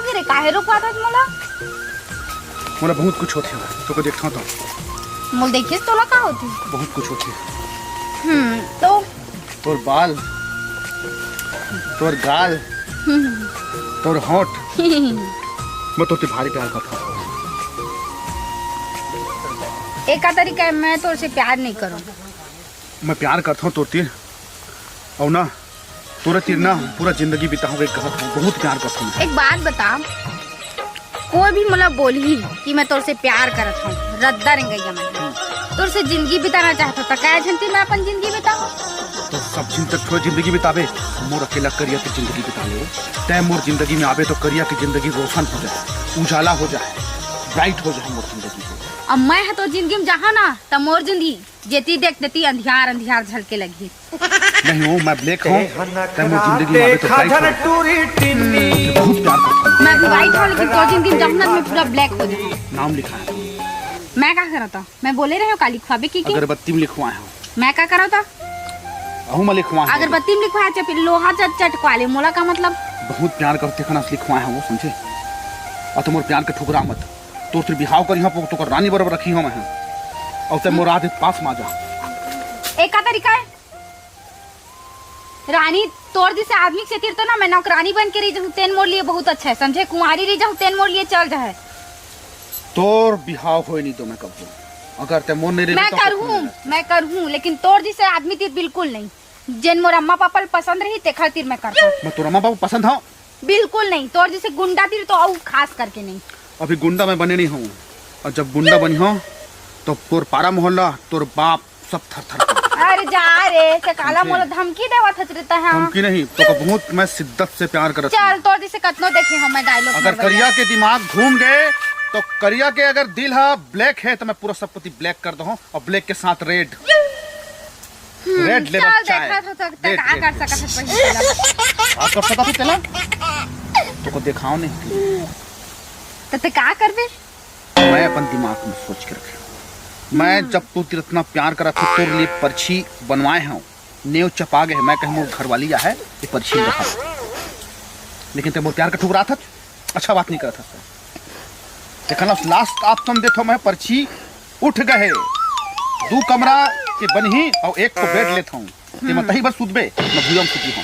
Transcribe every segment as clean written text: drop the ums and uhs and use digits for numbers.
होगी रे? काहे रुकवा था मोला? मोला बहुत कुछ होती है, तो को देखता तो मोल देखिए तोला का होती? बहुत कुछ होती है। तो तोर बाल, तोर गाल, तोर होंठ, मैं तो भारी प्यार करता हूँ। एक का तरीका है, मैं तो उसे प्यार नहीं करूँ। मैं प्यार करता हूँ तोर तीर और ना तोरा तीर ना पूरा जिंदगी बिताऊंगा, कहत हूँ बहुत प्यार करता हूँ। एक बात बता, कोई भी मुला बोली कि मैं तोर से प्यार करत हूँ, रद्दा रेंगैया मैं तोर से जिंदगी बिताना चाहता था, क्या झंती मैं अपन जिंदगी बिताऊं? तो सब जिंदगी थोड़ा जिंदगी बितावे, मोर अकेला करिया की जिंदगी बिता ले। तय मोर जिंदगी में आवे तो करिया की जिंदगी रोशन हो जाए, उजाला हो जाए, ब्राइट हो जाए मोर जिंदगी। अब मैं है तो जिंदगी में जहाँ ना तब मोर जिंदगी जेती देख देती अंधियार अंधियार झलके लगी। नहीं हूँ मैं ब्लैक हूँ, तय मोर जिंदगी में आवे तो ब्राइट हो। बहुत प्यार करता हूँ। मैं भी व्हाइट हूँ लेकिन तो जिंदगी में जन्नत में पूरा ब्लैक हो जाए। नाम लिखा है। मैं क्या करा था? मैं बोले रहे हो का लिखवाबे की अगरबत्ती में लिखवाए हूँ। मैं क्या करा था? मैं लिखवाए अगरबत्ती में लिखवाया चाहे फिर लोहा चटका ले, मोला का मतलब? बहुत प्यार करते खाना लिखवाए हैं वो, समझे? और तुम प्यार के ठुकरा मत, तो फिर बिहाव कर यहाँ तो कर रानी बराबर रखी हूँ मैं, और तब मोर आधे पास में आ जा। एक का तरीका है रानी तोड़ जैसे आदमी से तीर तो ना मैं नौकरानी बन के रही जाऊँ, तेन मोर लिए बहुत अच्छा है, समझे? कुंवारी रही जाऊँ तेन मोर लिए चल जाए। तोर बिहाव हो नहीं तो मैं कब हूँ, अगर ते मोर नहीं मैं करूँ लेकिन तोड़ जैसे आदमी तीर बिल्कुल नहीं। जिन मोर अम्मा पापा पसंद रही ते खातिर मैं करता। मैं तोर अम्मा पापा पसंद हूँ? बिल्कुल नहीं। तोड़ जैसे गुंडा तीर तो और खास करके नहीं। अभी गुंडा मैं बने नहीं हूँ, और जब गुंडा बनी हूँ तो तोर पारा मोहल्ला तोर बाप सब थर थर। अरे जा रे से काला मोला धमकी देवा रहता है। धमकी नहीं तो बहुत मैं शिद्दत से प्यार करता हूँ। चल तोड़ जैसे कतनो देखे हम डायलॉग। अगर करिया के दिमाग घूम गए तो करिया के अगर दिल है ब्लैक है तो मैं पूरा सब कुछ ब्लैक कर दूँ, और ब्लैक के साथ रेड रेड ले कर सकता था चला तो को दिखाओ नहीं तो ते का करबे? मैं अपन दिमाग में सोच के रखे, मैं जब तू इतना प्यार करा था तेरे लिए पर्ची बनवाए हैं, नेव चपा गए, मैं कहीं मोर घर वाली है ये पर्ची रखा, लेकिन ते मोर प्यार का ठुकरा था, अच्छा बात नहीं करा था। देखना लास्ट ऑप्शन देता मैं पर्ची उठ गए, 2 कमरा के बनही और 1 को बेड लेता हूँ, ते मैं तही बस सुतबे मैं भूया में सुती हूँ।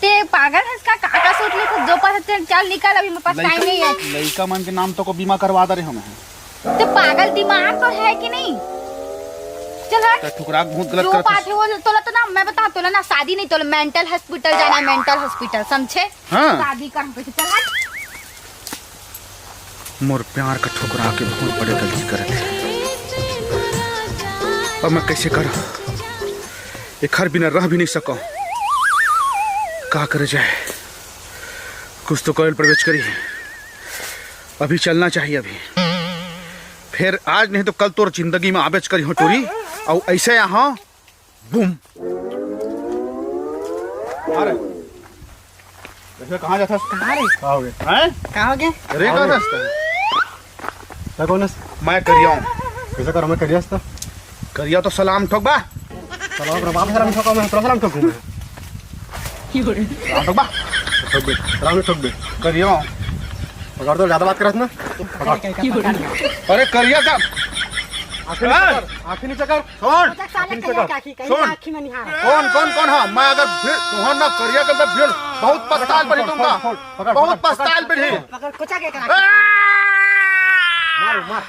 ते पागल है इसका काका सोच ले तो 2 पास चल निकल, अभी मेरे पास टाइम नहीं है। लड़का मन के नाम तो को बीमा करवा दे रहे हम। ते पागल दिमाग तो है कि नहीं? चल हट। ठुकरा बहुत गलत करता है। जो बात है वो तोला तो ना मैं बता तोला ना शादी नहीं तोला मेंटल हॉस्पिटल जाना है, मेंटल हॉस्पिटल समझे? शादी कर पे चल हट। मोर प्यार का ठुकरा के बहुत बड़े गलती करे, अब मैं कैसे करूं? एक घर बिना रह भी नहीं सको, क्या करे जाए? कुछ तो कोयल प्रवेश करी, अभी चलना चाहिए अभी, फिर आज नहीं तो कल तोर जिंदगी में आवेच करी हो टोरी, और ऐसे यहाँ बूम। कहाँ जाता? कहाँ रे? कहाँ हो गए? हैं? कहाँ हो गए? रे कहाँ रास्ता? क्या कौन है? मैं करिया हूँ। कैसा करो मैं करिया था? करिया तो सलाम ठोक बा। सलाम करो बाप, सलाम ठोका मैं, सलाम ठोकूं मैं। सलाम ठोक बा। ठोक दे, सलाम ठोक दे। करिया हूँ। पकड़ दो, ज्यादा बात करत ना। अरे करिया का आँखी नीचे कर। कौन कौन हाँ? मैं अगर तुहर ना करिया कर भीड़ बहुत पछताल पड़ी तुमका, बहुत पछताल पड़ी। मारो मार।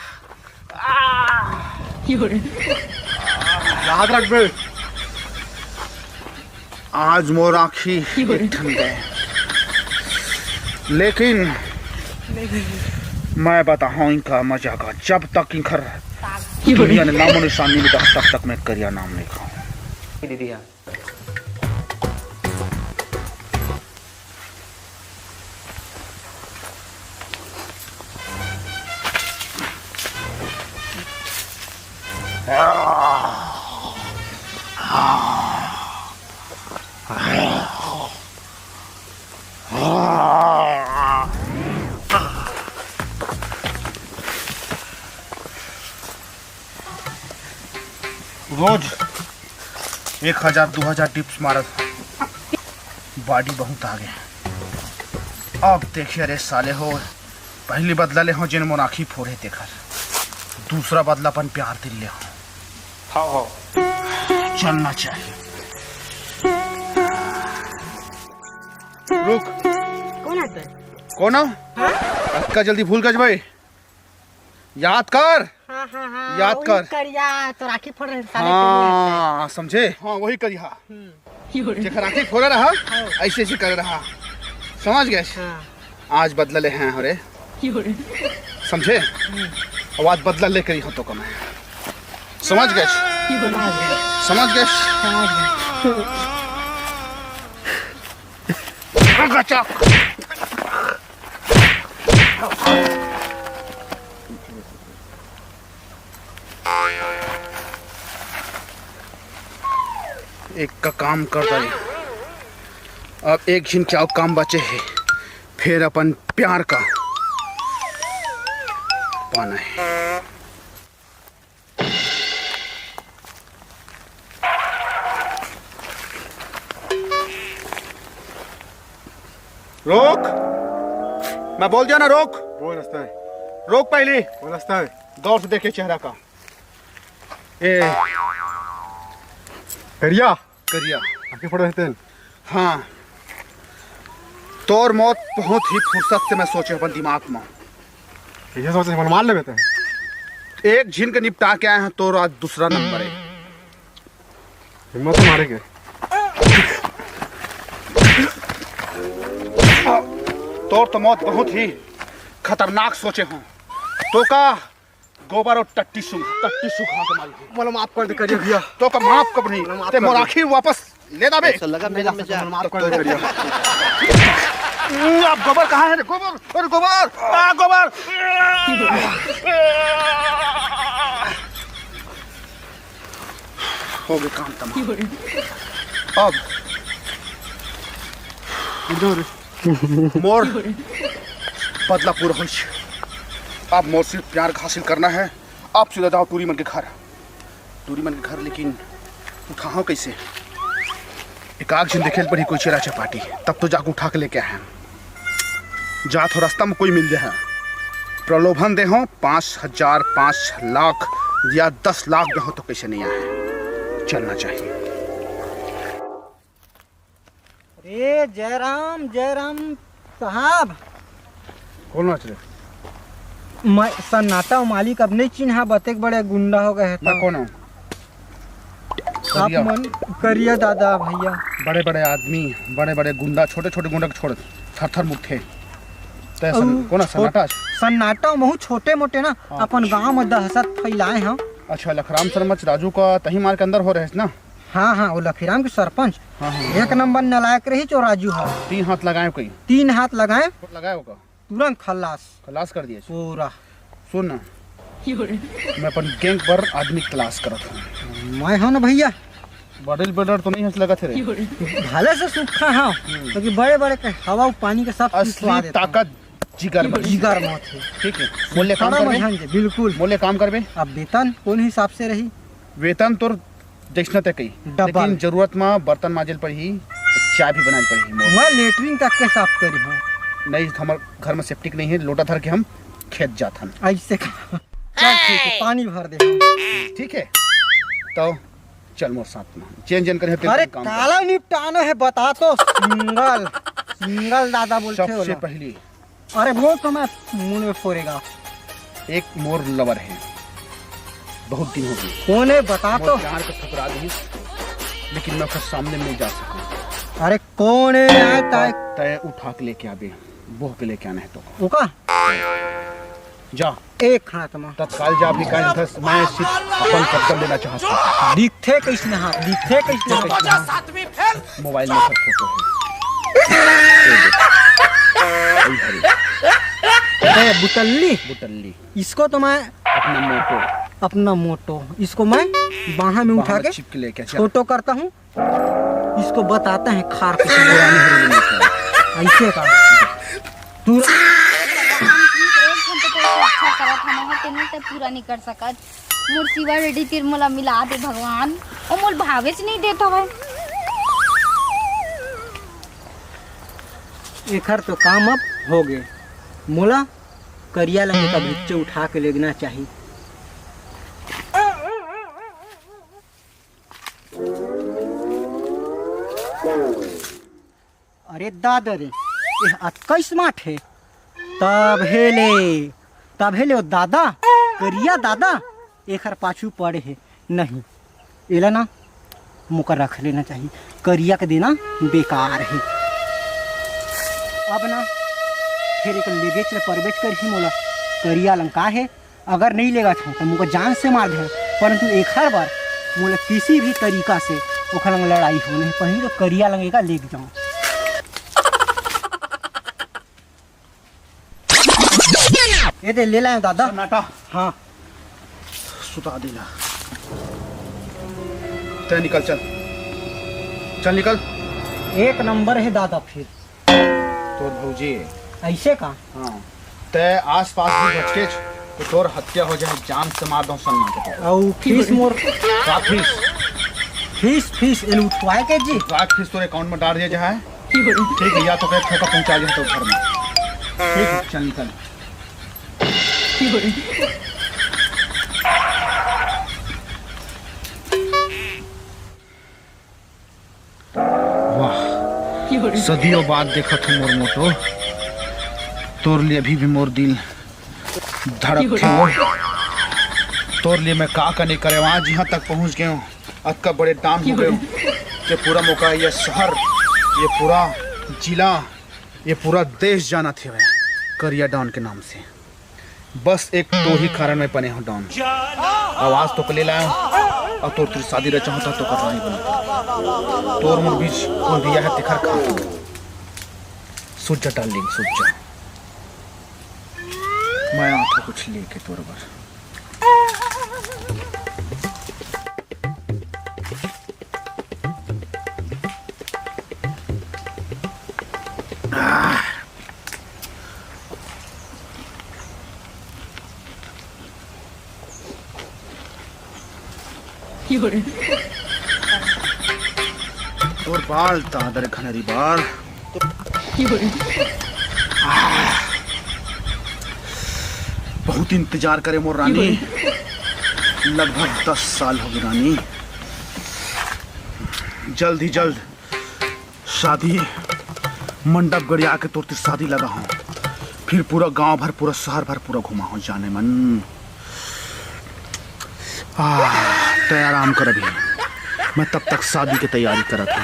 याद रख बे, आज मोर आँखी ठंड गए, लेकिन मैं बताऊँ इनका मजा का, जब तक इनकर दुनिया ने नामो निशान नहीं मिला तब तक मैं करिया नाम नहीं खाऊं। दीदी रोज 1000-2000 टिप्स मारत, बॉडी बहुत आ गया, अब देखिए रे साले हो, पहली बदला ले हो जिन मोनाखी फोड़े देखर, दूसरा बदलापन प्यार दिल ले हो। हाँ चलना चाहिए। रुक, कौन है? कौन हो? अक्का जल्दी भूल गज भाई, याद कर। हाँ, याद कर। करिया तो राखी फोड़ रहे साले हाँ समझे, हाँ वही करिहा। जेकर राखी फोड़ा रहा ऐसे ऐसे कर रहा, समझ गए। आज बदला ले हैं हरे, समझे। अब आज बदला ले करी हो तो कम है, समझ गए, समझ गए। एक का काम कर रहे, अब एक झिन क्या काम बचे है, फिर अपन प्यार का पाना है। रोक, मैं बोल दिया ना रोक। वो रास्ता है, रोक पहले, वो रास्ता है। गौर से देखे चेहरा का। ए करिया करिया, राखी फोड़ रहे थे। हाँ तोर मौत बहुत ही फुर्सत से मैं सोचे अपन दिमाग में। ये सोच मन मार ले बेटे। एक झिन के निपटा के आए हैं, तोर आज दूसरा नंबर है। हिम्मत से मारेंगे। तोर तो मौत बहुत ही खतरनाक सोचे हूँ। तो का गोबर और टट्टी सुखा के मारी थी। बोलो माफ कर दे करिया भैया। तो का माफ कब नहीं, ते मोराखी वापस ले दाबे। लगा मेरा माफ कर दे करिया। अब गोबर कहाँ है रे? गोबर, अरे गोबर, गोबर। हो गया काम तमाम। अब मोर बदला पूरा हो, अब मोर से प्यार हासिल करना है। आप सीधा जाओ टूरी मन के घर, टूरी मन के घर। लेकिन उठाओ कैसे? एक आग जिन देखे पर ही कोई चेरा चपाटी, तब तो जाकर उठा के लेके आए। जा तो रास्ता में कोई मिल जाए, प्रलोभन दे हो 5,000, 5 लाख या 10 लाख दे हो तो कैसे नहीं आए। चलना चाहिए। अरे जयराम साहब, कौन नाच रहे? मैं सन्नाटा मालिक अब नहीं चिन्हा, बतेक बड़े गुंडा हो गए मैं कौन हूँ? आप मन करिया दादा भैया। बड़े बड़े आदमी, बड़े बड़े गुंडा, छोटे छोटे गुंडा को छोड़ थर थर मुठे। कौन सन्नाटा? सन्नाटा महू छोटे मोटे ना, अपन गांव में दहशत फैलाए हैं। अच्छा, लखराम सरमच राजू का तही मार के अंदर हो रहे ना? हाँ, वो लखीराम के सरपंच। हाँ। एक नंबर नलायक रही जो राजू है। 3 हाथ लगाए कोई? 3 हाथ लगाए, होगा तुरंत खलास कर दिए पूरा। सुन ना, मैं अपन गैंग पर आदमी तलाश करत हूँ। मैं हूँ ना भैया, बॉडर तो नहीं हंस लगा थे। भले से सूखा हाँ, क्योंकि बड़े बड़े के हवा पानी के सब असली ताकत जिगर में मौत है। ठीक है, मूल्य काम करबे। बिल्कुल मूल्य काम करबे। अब वेतन कौन हिसाब से रही? वेतन तो जैसना तक कही, लेकिन जरूरत में बर्तन माजल पर ही, चाय भी बनाई पड़ी। मैं लेटरिन तक के साफ करी हूँ। नहीं, हमारे घर में सेप्टिक नहीं है, लोटा धर के हम खेत जाते हैं। ऐसे चल ठीक है, पानी भर दे। ठीक है, तो चल मोर साथ में चेंज करे। अरे काला निपटाना है, बता तो। सिंगल दादा बोलते हो। सबसे पहली, अरे वो तो मैं मुंह में फोड़ेगा। एक मोर लवर है, बहुत दिन हो गए। कौन है बता तो। प्यार को ठुकरा दी, लेकिन मैं उसके सामने नहीं जा सका। अरे कौन है? तय उठा के लेके आबे, बोह के लेके आना है तो ओका जा। एक हाथ में तत्काल जा भी का मैं सिर्फ अपन कब्जा लेना चाहता हूँ। दिखते कैसे हाथ, दिखते कैसे? मोबाइल में सब फोटो है। बुटल्ली इसको तो मैं अपना मोटो इसको मैं बाहा में उठा के चिपके लेके फोटो करता हूँ। इसको बताते हैं खार के ऐसे का तू पूरा नहीं कर सकत। मोर सिवा रेडी तिर मोला मिला दे भगवान, और मोल भावेच नहीं देता है। एखर तो काम अब हो गए। मोला करिया लगे का बच्चे उठा के लेना चाहिए। अरे दादा रे, ये अतका स्मार्ट है। तब हेले ओ दादा, करिया दादा एखर पाछू पड़े है। नहीं, एला ना मुकर रख लेना चाहिए। करिया के देना बेकार है। अब ना फिर एक लेगे चले परवेश कर ही मोला करिया लंका है। अगर नहीं लेगा तो मुझको जान से मार दे, परंतु एक हर बार मोला किसी भी तरीका से ओखर लंग लड़ाई होने है। पहले तो करिया लगेगा लेके जाऊँ। ये दे ले लाए दादा। नाटा हाँ सुता दिला। ते निकल, चल निकल। एक नंबर है दादा। फिर तो भौजी ऐसे का? हाँ, ते आस पास भी बच के तो तोर हत्या हो जाए, जान से मार दो सन्ना के तो। और फीस मोर का फीस एल उठवाए के जी। रात फीस तोरे अकाउंट में डाल दिया जाए। ठीक है, या तो कहे ठोका पहुंचा जाए तो घर में। ठीक है, चल निकल। वाह, सदियों बाद देखा था मोर मोटो। तोर लिए अभी भी मोर दिल धड़क थे वो। तोर लिए मैं का नहीं करे, वहां जहाँ तक पहुंच गए हूँ। अक्का बड़े डान हो गए कि पूरा मौका, ये शहर, ये पूरा जिला, ये पूरा देश जाना थे वह करिया डॉन के नाम से। बस एक तो ही कारण में बने हूँ डॉन। आवाज तो ले लाया हूँ और तोर शादी रचा होता तो करना ही बना। तोर मुर बीच कौन दिया है तिखर खा। सुजा डार्लिंग सुजा, मैं आता कुछ लेके तोर बर। और बाल तादर घनरी बार बहुत इंतजार करे मोर रानी। लगभग 10 साल हो गए रानी। जल्द ही जल्द शादी मंडप गड़िया के तोर शादी लगा हूँ। फिर पूरा गांव भर, पूरा शहर भर पूरा घुमा हूँ जाने मन। तो आराम कर, अभी मैं तब तक शादी की तैयारी कर रहा था।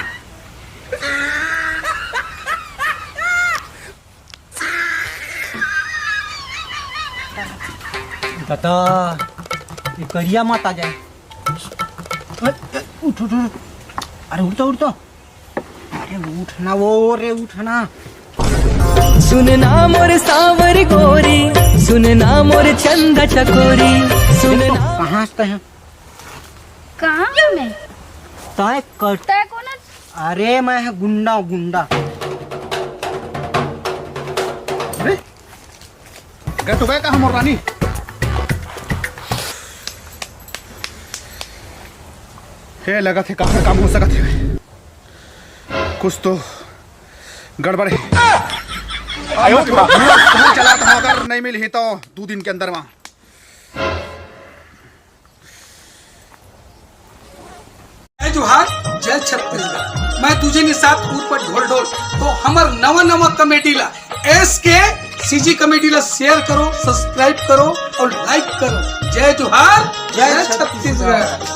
दादा ये करिया मत आ जाए। उठ उठ। अरे उठ तो। अरे उठना वो, रे उठना। सुनना मोर सावर गोरी, सुनना मोर चंदा चकोरी, सुनना। कहाँ से हैं? कहाँ मैं? तय कर। तय कौन है? अरे मैं है गुंडा गुंडा। अरे क्या तो गए कहाँ मोर रानी? हे लगा थे काफी काम हो सका थे। कुछ तो गड़बड़ है। चला था, अगर नहीं मिली तो 2 दिन के अंदर वहां। जोहार जय छत्तीसगढ़। मैं तुझे निसात ऊपर ढोल ढोल तो हमर नवा कमेटी ला SK CG कमेटी ला शेयर करो, सब्सक्राइब करो और लाइक करो। जय जोहार जय छत्तीसगढ़।